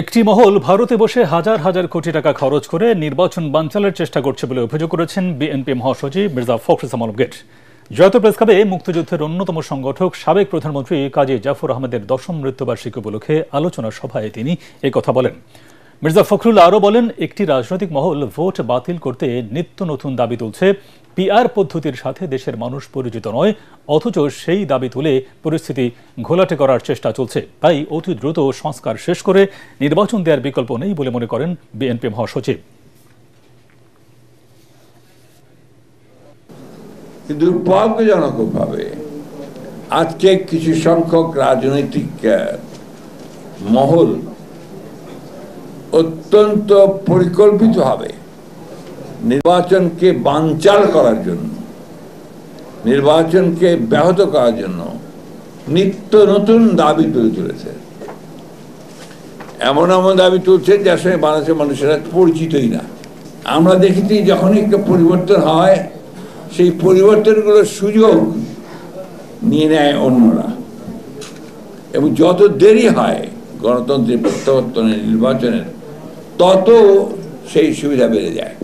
একটি মহল ভারতে বসে হাজার হাজার কোটি টাকা খরচ করে নির্বাচন বানচালের চেষ্টা করছে বলে অভিযোগ করেছেন বিএনপি মহাসচিব মির্জা ফখরুল ইসলাম আলমগীর। জাতীয় প্রেসক্লাবে মুক্তিযুদ্ধের অন্যতম সংগঠক সাবেক প্রধানমন্ত্রী কাজী জাফর আহমেদের 10ম মৃত্যুবার্ষিকী উপলক্ষে আলোচনা সভায় তিনি একথা বলেন। মির্জা ফখরুল আরও বলেন, একটি রাজনৈতিক মহল ভোট বাতিল করতে নিত্য নতুন দাবি তুলছে। পিআর পদ্ধতির সাথে দেশের মানুষ পরিচিত নয়, অথচ সেই দাবি তুলে পরিস্থিতি ঘোলাটে করার চেষ্টা চলছে। তাই অতি দ্রুত সংস্কার শেষ করে নির্বাচন দেওয়ার বিকল্প নেই বলে মনে করেন বিএনপি মহাসচিব। দুর্ভাগ্যজনকভাবে আজকে কিছু সংখ্যক রাজনৈতিক মহল অত্যন্ত পরিকল্পিতভাবে নির্বাচনকে বানচাল করার জন্য, নির্বাচনকে ব্যাহত করার জন্য নিত্য নতুন দাবি তুলে তুলেছে। এমন এমন দাবি তুলছে যার সঙ্গে বাংলাদেশের মানুষেরা পরিচিতই না। আমরা দেখেছি যখনই একটা পরিবর্তন হয়, সেই পরিবর্তনগুলোর সুযোগ নিয়ে নেয় অন্যরা, এবং যত দেরি হয় গণতন্ত্রের প্রত্যাবর্তনের, নির্বাচনের, তত সেই সুবিধা বেড়ে যায়।